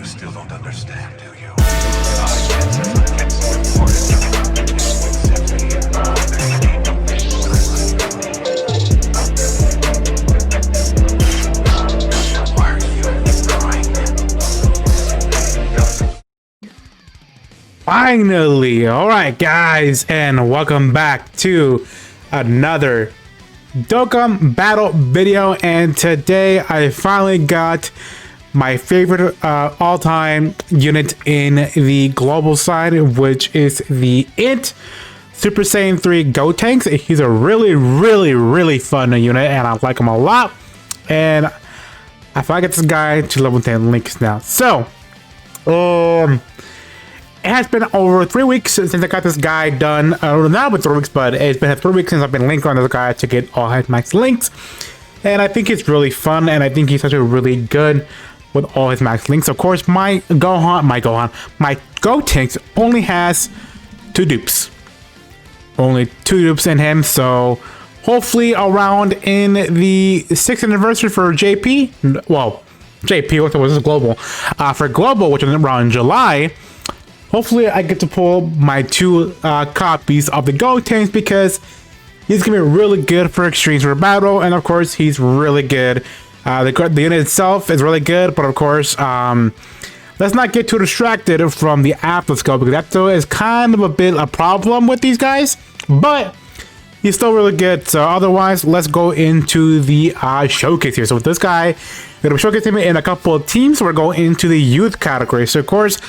still don't understand, do you? I get some important information every year. There ain't no thing when I why are you crying? Finally, all right, guys, and welcome back to another Dokkan battle video. And today I finally got my favorite all-time unit in the global side, which is the INT Super Saiyan 3 Gotenks. He's a really fun unit, and I like him a lot. And I finally get this guy to level 10 links now. So, it has been over 3 weeks since I got this guy done. Not with 3 weeks, but it's been 3 weeks since I've been linked on this guy to get all his max links. And I think it's really fun, and I think he's actually really good with all his max links. Of course, my Gotenks only has 2 dupes. Only 2 dupes in him, so hopefully around in the 6th anniversary for JP, well, JP, what was this, global? For global, which is around July, hopefully I get to pull my 2 copies of the Gotenks, because he's gonna be really good for extremes for battle, and of course he's really good. The unit itself is really good, but of course, let's not get too distracted from the app. Let's go, because that is kind of a problem with these guys, but he's still really good. So otherwise, let's go into the showcase here. So with this guy, we're gonna showcase him in a couple of teams. We're going into the youth category. So of course,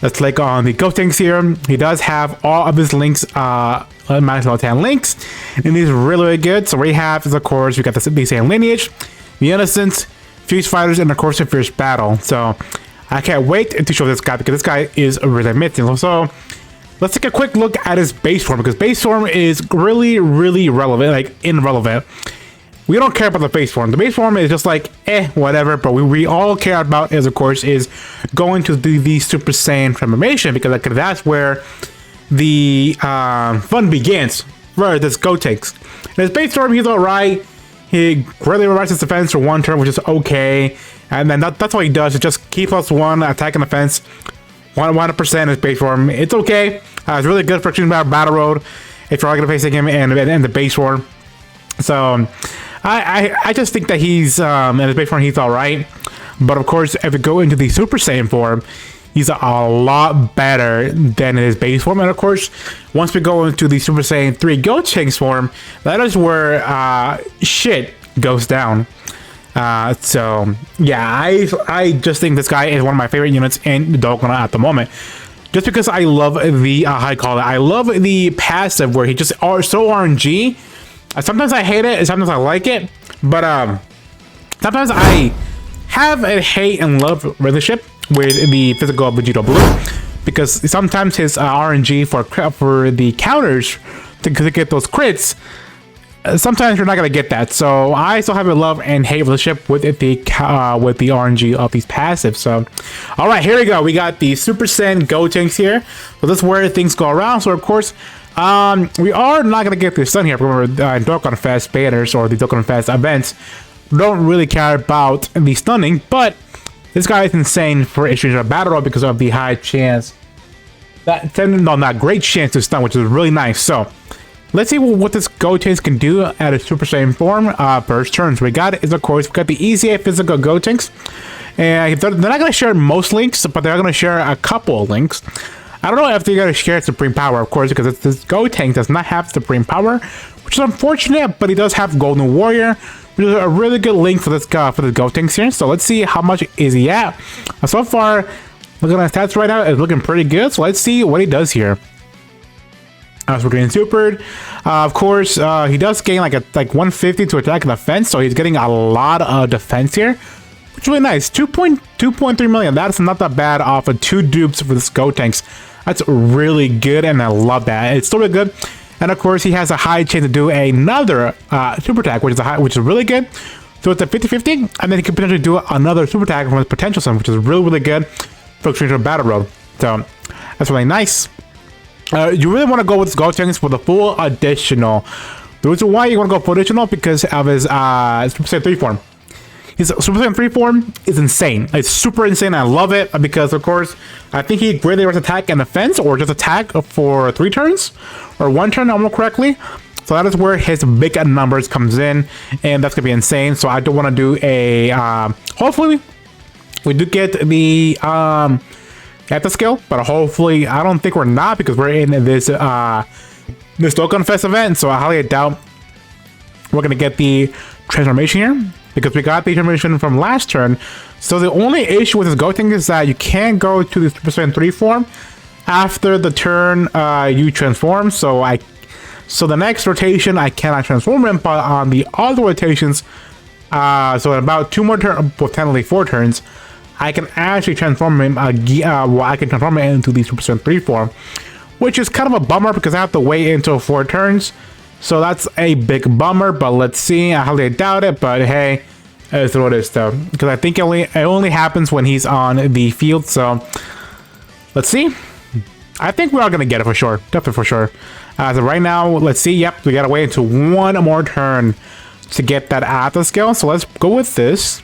let's click on the Gotenks here. He does have all of his links, minus level 10 links, and he's really good. So what we have is, of course, we got the same lineage, the Innocence, Fuse Fighters, and of course the Fierce Battle. So I can't wait to show this guy, because this guy is really amazing. So let's take a quick look at his base form, because base form is really relevant, like irrelevant. We don't care about the base form. The base form is just like, whatever. But we all care about is, of course, is going to do the Super Saiyan transformation, because that's where the fun begins for this Gotenks. In his base form, he's alright. He greatly revives his defense for 1 turn, which is okay. And then that's what he does. It's just key +1 attack and defense, 100% his base form. It's okay. It's really good for extreme battle road if you're going to facing him in the base form. So I just think that he's in his base form, he's alright. But of course, if you go into the Super Saiyan form, he's a lot better than in his base form. And of course, once we go into the Super Saiyan 3 Gotenks form, that is where shit goes down. So yeah, I just think this guy is one of my favorite units in Dokkan at the moment. Just because I love the I love the passive where he just so RNG. Sometimes I hate it, and sometimes I like it. But sometimes I have a hate and love relationship with the physical Vegeta Blue, because sometimes his RNG for the counters to get those crits, sometimes you're not gonna get that. So I still have a love and hate relationship with the RNG of these passives. So all right, here we go. We got the Super Saiyan Gotenks here. So this is where things go around. So of course, we are not gonna get this done here. Remember, Dokkan Fest banners or the Dokkan Fest events don't really care about the stunning, but this guy is insane for issues of battle road because of the high chance, not great chance to stun, which is really nice. So let's see what this Gotenks can do at a Super Saiyan form. First turns we got is, of course, we got the EZA physical Gotenks, and they're not going to share most links, but they're going to share a couple of links. I don't know if they're going to share Supreme Power, of course, because this Gotenks does not have Supreme Power, which is unfortunate, but he does have Golden Warrior, which is a really good link for this guy, for the Gotenks here. So let's see how much is he at. So far, looking at his stats right now, it's looking pretty good. So let's see what he does here. As we're getting supered, of course, he does gain like 150 to attack and defense, so he's getting a lot of defense here, which is really nice. 2.3 million. That's not that bad off of 2 dupes for this Gotenks. That's really good, and I love that. It's still really good. And of course, he has a high chance to do another super attack, which is really good. So it's a 50-50, and then he can potentially do another super attack from his potential summon, which is really good for extreme battle road. So that's really nice. You really want to go with this Gotenks for the full additional. The reason why you want to go for additional, because of his Super Saiyan 3 form. his Super Saiyan 3 form is insane. It's super insane. I love it because, of course, I think he greatly reverses attack and defense, or just attack for 3 turns, or 1 turn, I remember correctly. So that is where his big numbers comes in, and that's gonna be insane. So I do want to do a hopefully we do get the at the skill, but hopefully I don't think we're not, because we're in this this Dokkan Fest event. So I highly doubt we're gonna get the transformation here, because we got the transformation from last turn. So the only issue with this Gotenks is that you can't go to the Super Saiyan 3 form after the turn you transform. So the next rotation I cannot transform him, but on the other rotations, so in about 2 more turns, potentially 4 turns, I can actually transform him. I can transform him into the Super Saiyan 3 form, which is kind of a bummer because I have to wait until 4 turns. So that's a big bummer. But let's see. I highly doubt it. But hey, it's what it is though, because I think it only happens when he's on the field. So let's see. I think we are gonna get it for sure, definitely for sure. So right now, let's see. Yep, we gotta wait until 1 more turn to get that Atlas skill. So let's go with this.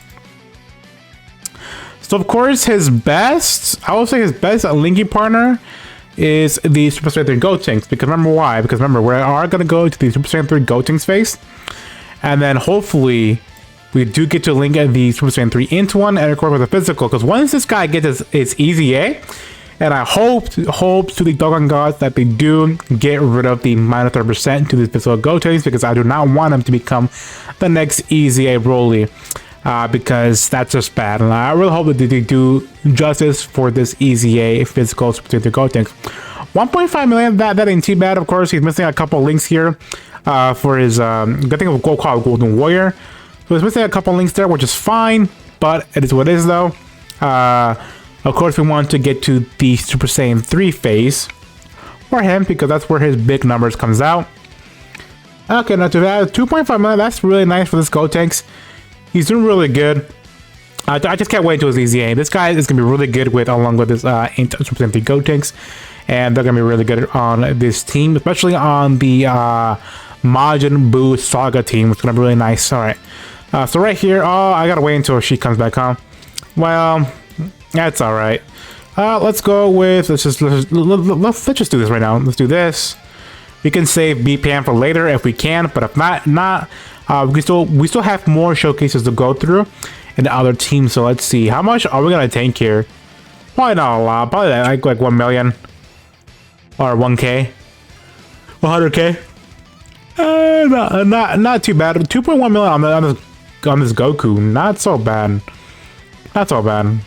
So of course, his best, I would say his best linking partner is the Super Saiyan 3 Gotenks. Because remember why? Because remember, we are gonna go to the Super Saiyan 3 Gotenks phase, and then hopefully we do get to link the Super Saiyan 3 into one and record with a physical. Because once this guy gets his EZA, and I hope to the Dokkan gods that they do get rid of the minus 30% to the physical Gotenks, because I do not want him to become the next EZA Broly, because that's just bad. And I really hope that they do justice for this EZA physical Super Saiyan 3 Gotenks. 1.5 million, that ain't too bad. Of course, he's missing a couple links here for his, I think it will call Golden Warrior. So he's missing a couple links there, which is fine, but it is what it is though. Of course, we want to get to the Super Saiyan 3 phase for him, because that's where his big numbers comes out. Okay, not too bad. 2.5 million, that's really nice for this Gotenks. He's doing really good. I just can't wait until his EZA. This guy is going to be really good along with this INT Super Saiyan 3 Gotenks. And they're going to be really good on this team, especially on the Majin Buu Saga team, which is going to be really nice. Alright. So right here, I got to wait until she comes back on. Well, that's all right. Let's go with let's just do this right now. Let's do this. We can save BPM for later if we can, but if not, we still have more showcases to go through in the other teams. So let's see, how much are we gonna tank here? Probably not a lot. Probably like 1 million or 1k, 100k. Not too bad. 2.1 million on this Goku. Not so bad. Not so bad.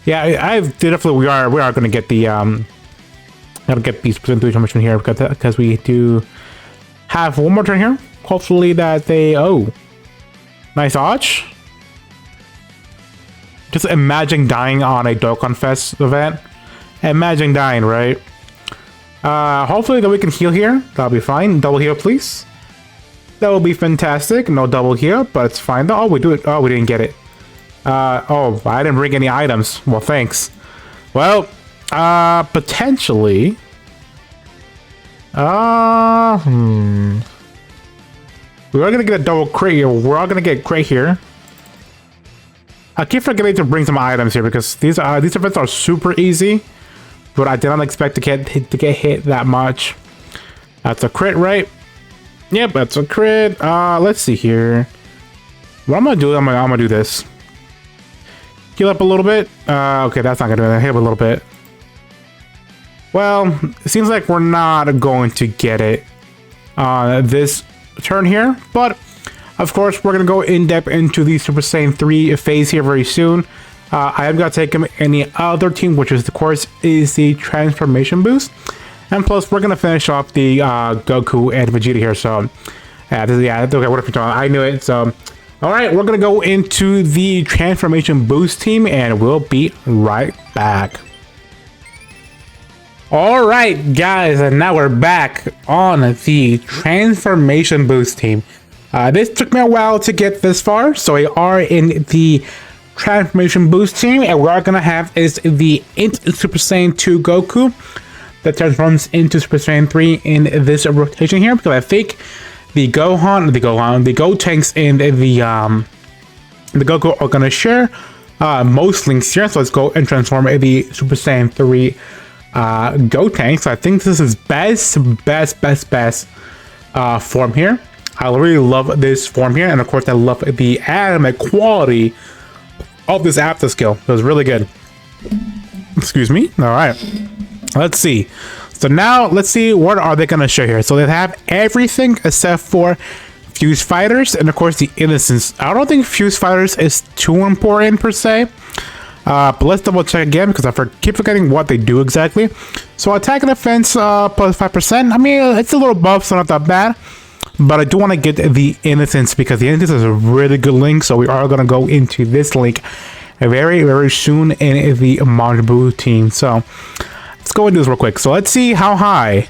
Yeah, we are gonna get the gotta get the Super Saiyan 3 transformation here, because we do have 1 more turn here. Hopefully that they nice dodge. Just imagine dying on a Dokkan Fest event. Imagine dying, right? Hopefully that we can heal here. That'll be fine. Double heal, please. That will be fantastic. No double heal, but it's fine though. Oh, we do it. Oh, we didn't get it. Oh, I didn't bring any items. Well, thanks. Well, potentially. We are gonna get a double crate here. We're all gonna get crate here. I keep forgetting to bring some items here, because these events are super easy, but I did not expect to get hit that much. That's a crit, right? Yep, that's a crit. Let's see here. What I'm gonna do, I'm gonna do this. Heal up a little bit. Okay, that's not gonna do that. Heal up a little bit. Well, it seems like we're not going to get it this turn here, but of course we're gonna go in depth into the Super Saiyan 3 phase here very soon. I am gonna take him in the other team, which is, of course, is the transformation boost, and plus we're gonna finish off the Goku and Vegeta here. So okay, what if I knew it. So all right, we're gonna go into the transformation boost team, and we'll be right back. All right, guys, and now we're back on the transformation boost team. This took me a while to get this far, so we are in the transformation boost team, and what we're gonna have is the INT Super Saiyan 2 Goku that transforms into Super Saiyan 3 in this rotation here, because I think the Gotenks in the Goku are gonna share most links here. So let's go and transform the Super Saiyan 3 Gotenks. So I think this is best form here. I really love this form here, and of course I love the anime quality of this after skill. It was really good. Excuse me. All right, let's see. So now let's see what are they gonna show here. So they have everything except for Fuse Fighters and of course the Innocence. I don't think Fuse Fighters is too important per se. But let's double check again because I keep forgetting what they do exactly. So attack and defense plus 5%. I mean, it's a little buff, so not that bad. But I do want to get the Innocence because the Innocence is a really good link. So we are going to go into this link very soon in the Majbu team. So let's go into this real quick. So let's see how high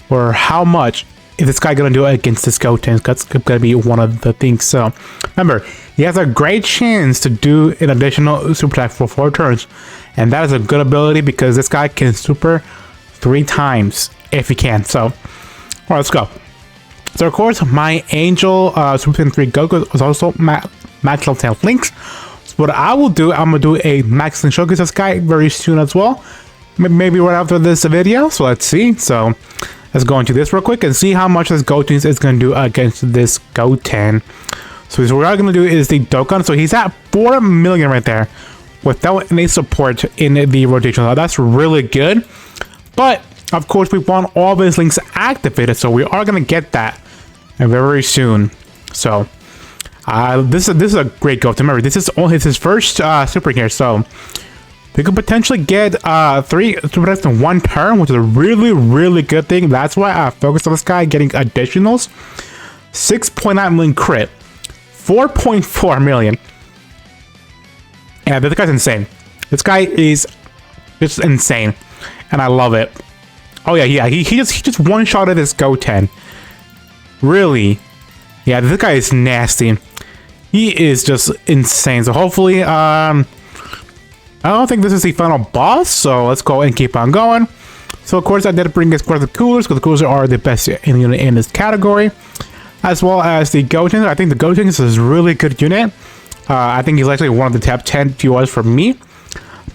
or how much is this guy going to do against this Goten. That's going to be one of the things. So remember, he has a great chance to do an additional super attack for 4 turns. And that is a good ability because this guy can super 3 times if he can. So, all right, let's go. So, of course, my Angel Super Saiyan 3 Goku is also max level 10 links. So what I will do, I'm going to do a max link showcase this guy very soon as well. Maybe right after this video. So, let's see. So, let's go into this real quick and see how much this Goten is going to do against this Goten. So what we're going to do is the Dokkan. So he's at 4 million right there without any support in the rotation. So that's really good. But of course we want all of his links activated. So we are going to get that very soon. So this is a great Goten. Remember, this is only his first super here. So we could potentially get 3 super attacks in 1 turn, which is a really good thing. That's why I focused on this guy getting additionals. 6.9 million crit. 4.4 million. Yeah, this guy's insane. This guy is just insane, and I love it. Oh yeah, he just one-shotted this Goten. Really? Yeah, this guy is nasty. He is just insane. So hopefully, I don't think this is the final boss. So let's go and keep on going. So of course I did bring this for the coolers because the coolers are the best in this category. As well as the Goten. I think the Goten is a really good unit. I think he's actually one of the top 10 viewers for me.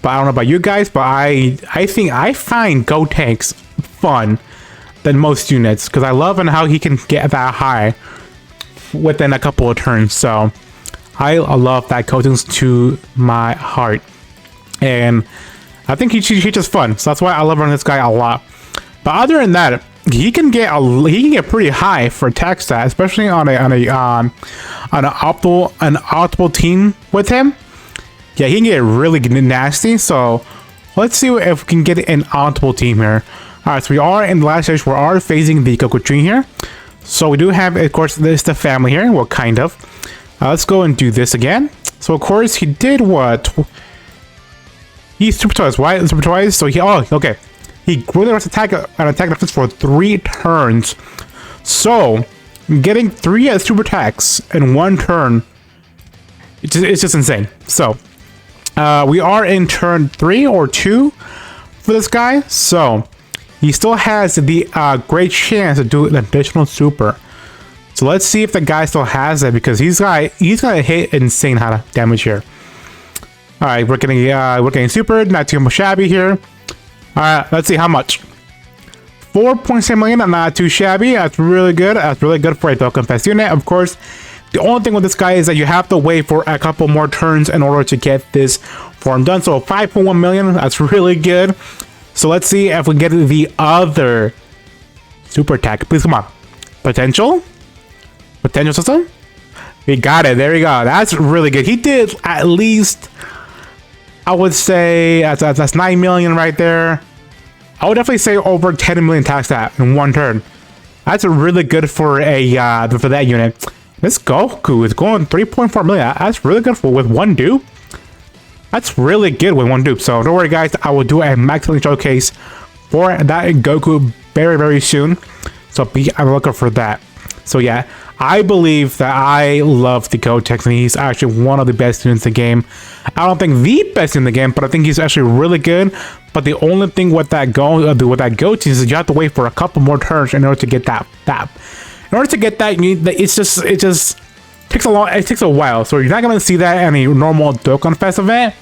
But I don't know about you guys, but I think I find Gotenks fun than most units. Because I love how he can get that high within a couple of turns. So I love that Gotenks to my heart. And I think he's just fun. So that's why I love running this guy a lot. But other than that, he can get pretty high for attack stat, especially on an optimal team with him. Yeah, he can get really nasty. So let's see if we can get an optimal team here. All right, so we are in the last stage. We are facing the Goku tree here. So we do have, of course, this the family here. Well, kind of. Let's go and do this again. So of course he did what? He super twice, right? Super twice. So okay. He really wants to attack an attack defense for 3 turns. So, getting 3 super attacks in 1 turn, it's just insane. So, we are in turn 3 or 2 for this guy. So, he still has the great chance to do an additional super. So, let's see if the guy still has it because he's gonna hit insane damage here. All right, we're getting super, not too much shabby here. Alright, let's see how much. 4.7 million, not too shabby. That's really good. That's really good for a Dokkan Fest unit. Of course, the only thing with this guy is that you have to wait for a couple more turns in order to get this form done. So 5.1 million, that's really good. So let's see if we get the other super attack. Please come on. Potential system. We got it. There we go. That's really good. He did at least, I would say that's 9 million right there. I would definitely say over 10 million attack stat in 1 turn. That's really good for for that unit. This Goku is going 3.4 million. That's really good with 1 dupe. That's really good with 1 dupe. So don't worry, guys. I will do a max link showcase for that Goku very soon. So be on the lookout for that. So yeah, I believe that I love the Gotenks, and he's actually one of the best units in the game. I don't think the best in the game, but I think he's actually really good. But the only thing with that Goten is you have to wait for a couple more turns in order to get that. In order to get that, it's just It takes a while, so you're not gonna see that in a normal Dokkan Fest event,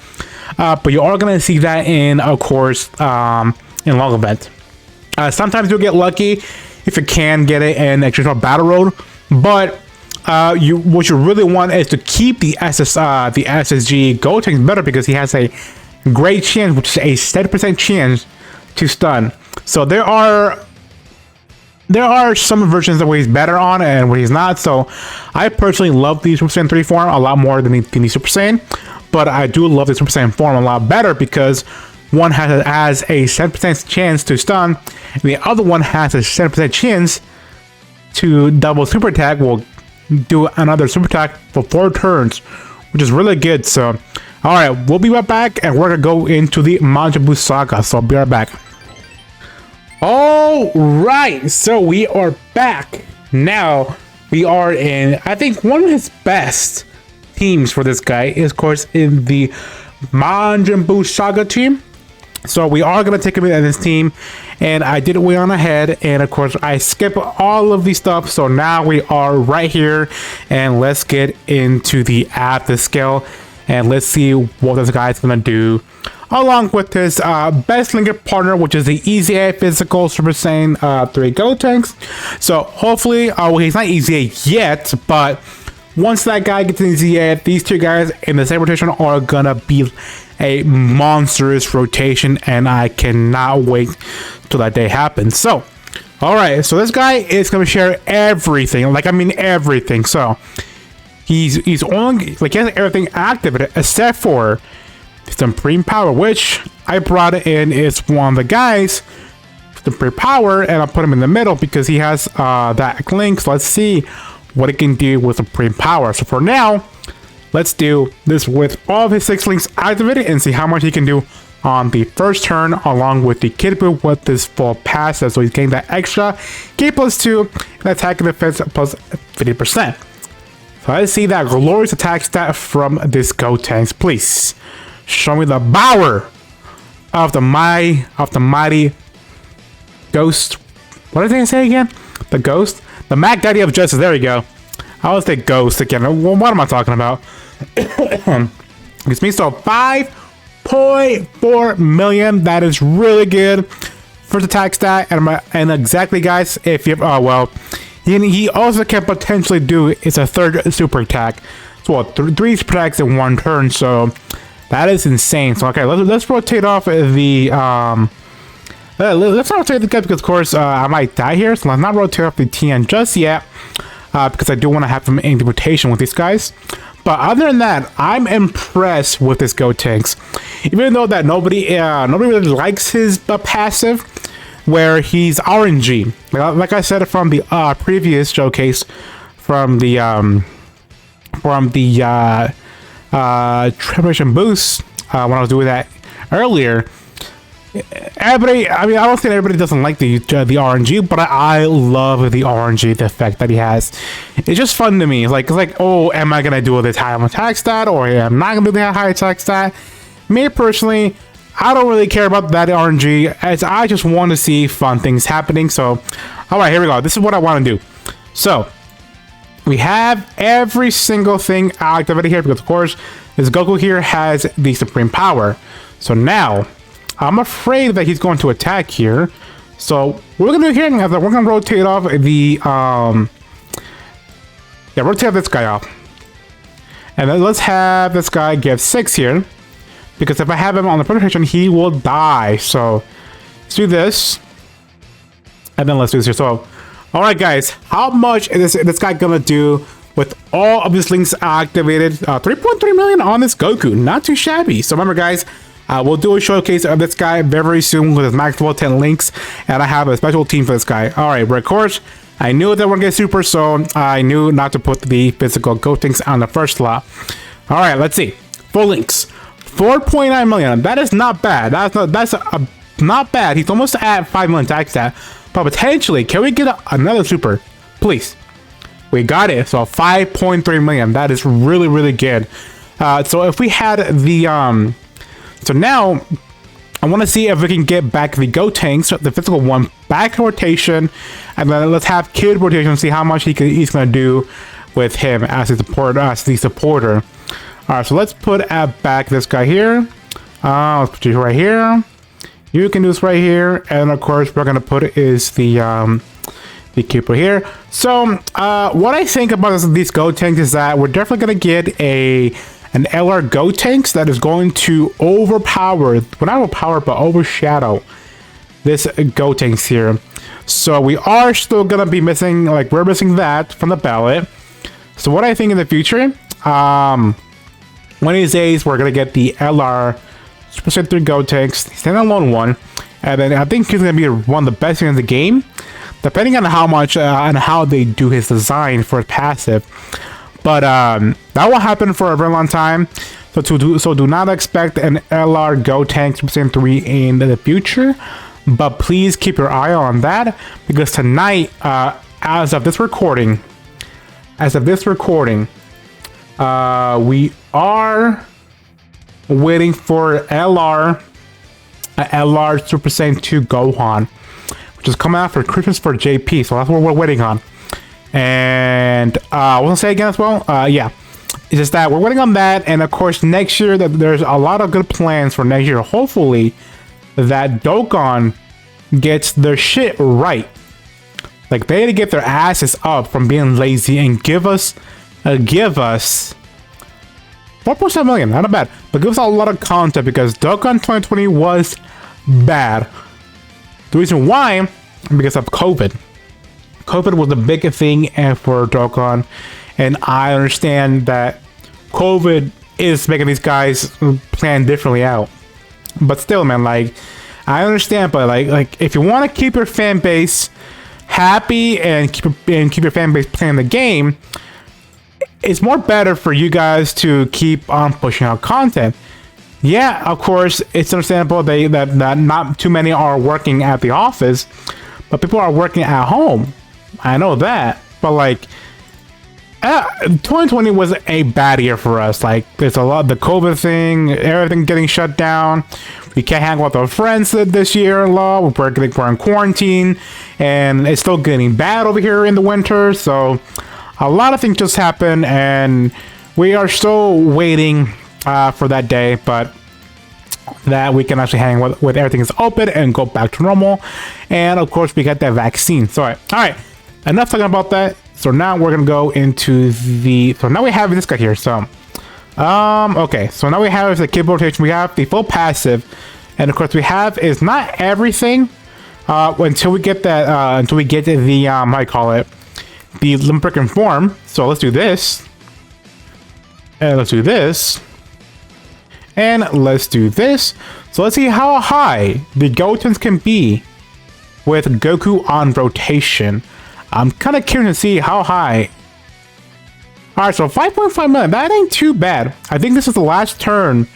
but you are gonna see that in, of course, in long event. Sometimes you'll get lucky if you can get it in traditional battle road, but what you really want is to keep the SSG Gotenks better, because he has a great chance, which is a 70% chance to stun. So there are some versions of where he's better on and where he's not. So I personally love the Super Saiyan 3 form a lot more than the Super Saiyan, but I do love the Super Saiyan form a lot better because one has a 70% chance to stun, and the other one has a 70% chance to double super attack. Will do another super attack for 4 turns, which is really good. So, all right, we'll be right back, and we're gonna go into the Majin Buu Saga. So I'll be right back. All right, so we are back. Now we are in, I think, one of his best teams for this guy is, of course, in the Majin Buu Saga team. So we are going to take him in this team, and I did it way on ahead, and of course I skip all of these stuff. So now we are right here, and let's get into the after skill, and let's see what this guy's going to do along with his best linker partner, which is the Easy A physical Super Saiyan 3 Gotenks. So hopefully, well, he's not Easy A yet, but once that guy gets an Easy A, these two guys in the same rotation are gonna be a monstrous rotation, and I cannot wait till that day happens. So, all right, so this guy is gonna share everything, like I mean everything. So he's only, like, he has everything activated except for Supreme Power, which I brought in is one of the guys, Supreme Power, and I'll put him in the middle because he has that link. So let's see what it can do with Supreme Power. So for now, let's do this with all of his 6 links activated and see how much he can do on the first turn, along with the Kid Buu with this full passive. So he's getting that extra K +2 and attack and defense plus 50%. So let's see that glorious attack stat from this Gotenks. Please show me the power of the mighty Ghost. What did I say again? The Ghost? The Mac Daddy of Justice. There we go. I always say Ghost again. What am I talking about? It's me. So 5.4 million. That is really good. First attack stat. And exactly, guys, if you well, he also can potentially do is a 3rd super attack. So what, 3 super attacks in 1 turn. So that is insane. So okay, let's rotate off the let's not rotate the guy because of course I might die here. So let's not rotate off the TN just yet because I do want to have him in the rotation with these guys. But other than that, I'm impressed with this Gotenks. Even though that nobody really likes his passive, where he's RNG. Like I said from the previous showcase, from the Trepidation boost when I was doing that earlier. Everybody, I mean, I don't think everybody doesn't like the RNG, but I love the RNG, the effect that he has. It's just fun to me. It's like, oh, am I gonna do this high attack stat, or am I gonna do that high attack stat? Me personally, I don't really care about that RNG, as I just want to see fun things happening. So, all right, here we go. This is what I want to do. So we have every single thing activated here because, of course, this Goku here has the Supreme Power. So now, I'm afraid that he's going to attack here. So what we're gonna do here is we're gonna rotate off the rotate this guy off, and then let's have this guy give 6 here, because if I have him on the penetration, he will die. So let's do this, and then let's do this here. So, all right, guys, how much is this guy gonna do with all of his links activated? 3.3 million on this Goku, not too shabby. So remember, guys. We'll do a showcase of this guy very soon with his max level 10 links, and I have a special team for this guy. All right, but of course, I knew that we're gonna get super, so I knew not to put the physical Gotenks on the first slot. All right, let's see. Full links, 4.9 million. That is not bad. That's not bad. He's almost at 5 million attack stat, but potentially, can we get another super, please? We got it. So 5.3 million. That is really, really good. So if we had the so now, I want to see if we can get back the Gotenks, the physical one, back in rotation, and then let's have Kid rotation, see how much he's going to do with him as the supporter. Alright, so let's put back this guy here. Let's put you right here. You can do this right here, and of course we're gonna put is the keeper here. So what I think about these Gotenks is that we're definitely gonna get an LR Gotenks that is going to overpower, well not overpower, but overshadow this Gotenks here. So we are still gonna be missing, like we're missing that from the ballot. So what I think in the future, one of these days we're gonna get the LR Super Saiyan 3 Gotenks, standalone one, and then I think he's gonna be one of the best things in the game, depending on how much and how they do his design for his passive. But that will happen for a very long time. So do not expect an LR Gotenks Super Saiyan 3 in the future. But please keep your eye on that, because tonight, as of this recording, we are waiting for LR Super Saiyan 2 Gohan, which is coming out for Christmas for JP. So that's what we're waiting on. And I want to say again as well, yeah, it's just that we're waiting on that. And of course, next year, there's a lot of good plans for next year. Hopefully, that Dokkan gets their shit right. Like, they need to get their asses up from being lazy and give us 4.7 million, not bad, but give us a lot of content, because Dokkan 2020 was bad. The reason why, because of COVID. COVID was the big thing for Dokkan, and I understand that COVID is making these guys plan differently out. But still, man, like, I understand, but like if you want to keep your fan base happy and keep your fan base playing the game, it's more better for you guys to keep on pushing out content. Yeah, of course, it's understandable that not too many are working at the office, but people are working at home. I know that, but like 2020 was a bad year for us. Like, there's a lot, the COVID thing, everything getting shut down. We can't hang out with our friends this year a lot. We're in quarantine, and it's still getting bad over here in the winter. So a lot of things just happen, and we are still waiting for that day, but that we can actually hang with everything is open and go back to normal. And of course, we got that vaccine. So all right, enough talking about that. So now we're gonna go into so now we have this guy here. So okay, so now we have the keyboard rotation. We have the full passive, and of course we have is not everything until we get that until we get the how do you call it, the Olympic form. So let's do this, and let's do this, and let's do this. So let's see how high the Gotenks can be with Goku on rotation. I'm kind of curious to see how high. Alright, so 5.5 million, that ain't too bad. I think this is the last turn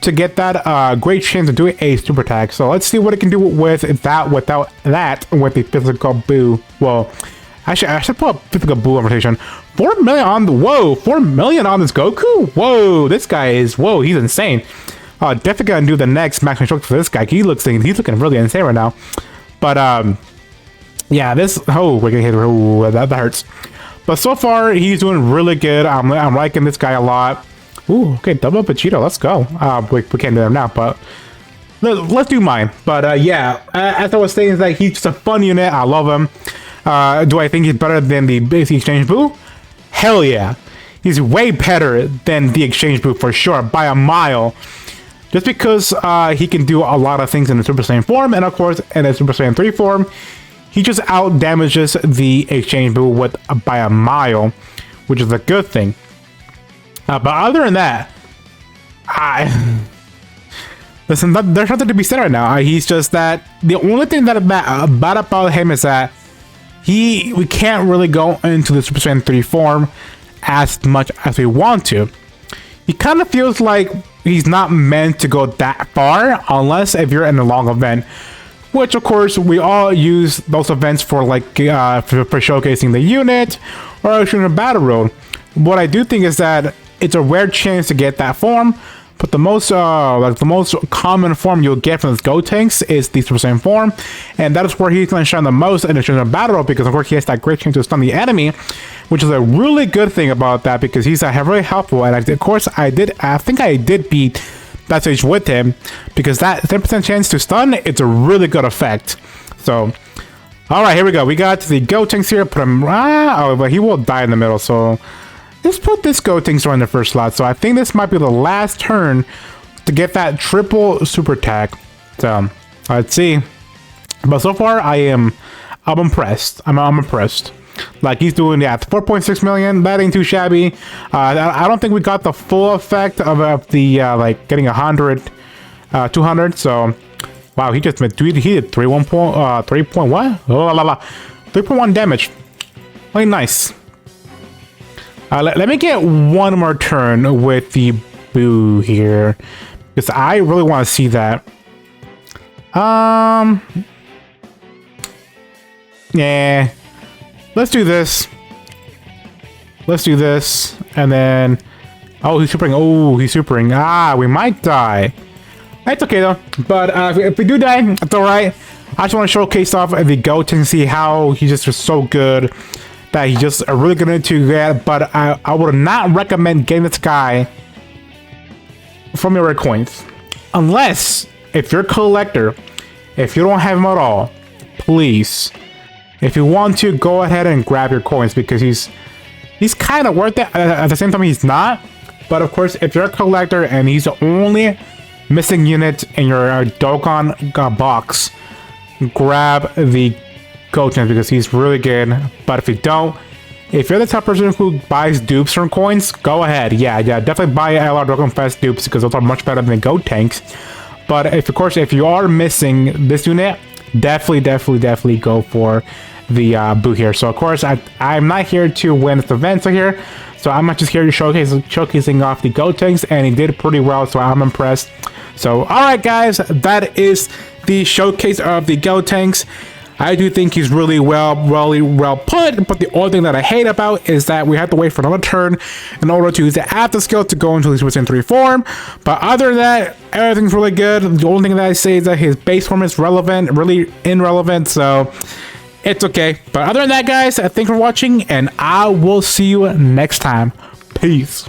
to get that great chance to do a super attack. So let's see what it can do with that, without that, with the physical boo. Well, actually, I should put a physical boo on rotation. 4 million on the, whoa, 4 million on this Goku? Whoa, this guy is, whoa, he's insane. Definitely gonna do the next maximum stroke for this guy. He's looking really insane right now. But, yeah, this, oh, we're gonna hit, oh, that hurts. But so far, he's doing really good. I'm liking this guy a lot. Ooh, okay, double Vegeta, let's go. We can't do that now, but let's do mine. But yeah, as I was saying, like, he's just a fun unit. I love him. Do I think he's better than the basic exchange boo? Hell yeah. He's way better than the exchange boo for sure, by a mile. Just because he can do a lot of things in the Super Saiyan form, and of course, in the Super Saiyan 3 form, he just out damages the exchange boo with by a mile, which is a good thing. But other than that, listen, there's nothing to be said right now. He's just that the only thing that bad about him is that we can't really go into the Super Saiyan 3 form as much as we want to. He kind of feels like he's not meant to go that far unless if you're in a long event. Which, of course, we all use those events for, like, for showcasing the unit or shooting a battle road. What I do think is that it's a rare chance to get that form, But the most like the most common form you'll get from this Gotenks is the Super Saiyan form, and that is where he's going to shine the most in the battle, because of course he has that great chance to stun the enemy, which is a really good thing about that, because he's very helpful. And of course I think I did beat that stage with him, because that 10% chance to stun, it's a really good effect. So all right, here we go. We got the Gotenks here. Put him. Oh, but he will die in the middle. So let's put this Gotenks in the first slot. So I think this might be the last turn to get that triple super attack. So let's see. But so far, I'm impressed. I'm impressed. Like, he's doing 4.6 million. That ain't too shabby. I don't think we got the full effect of the like getting 100, 200. So. Wow, he just made, he did 3 point what? Oh, la, la, la. 3.1 damage. Really nice. Let me get one more turn with the Boo here, because I really want to see that. Yeah. Let's do this. Let's do this, and then. Oh, he's supering. Oh, he's supering. Ah, we might die. It's okay though, but if we do die, it's alright. I just want to showcase off the Goten and see how he's just so good that he's just really good to get. But I would not recommend getting this guy from your coins, unless if you're a collector, if you don't have him at all, please, if you want to, go ahead and grab your coins, because he's kind of worth it. At the same time, he's not. But of course, if you're a collector and he's the only missing unit in your Dokkan box, grab the Goten, because he's really good. But if you don't, if you're the type of person who buys dupes from coins, go ahead. Yeah, definitely buy ALOT Dokkan Fest dupes, because those are much better than Gotenks. But if, of course, if you are missing this unit, definitely go for the Boo here. So of course, I'm not here to win this event here. So I'm not just here to showcasing off the Gotenks, and he did pretty well, so I'm impressed. So, alright guys, that is the showcase of the Gotenks. I do think he's really well put, but the only thing that I hate about is that we have to wait for another turn in order to use the after skill to go into the Super Saiyan 3 form. But other than that, everything's really good. The only thing that I say is that his base form is really irrelevant, so it's okay. But other than that, guys, thanks for watching, and I will see you next time. Peace.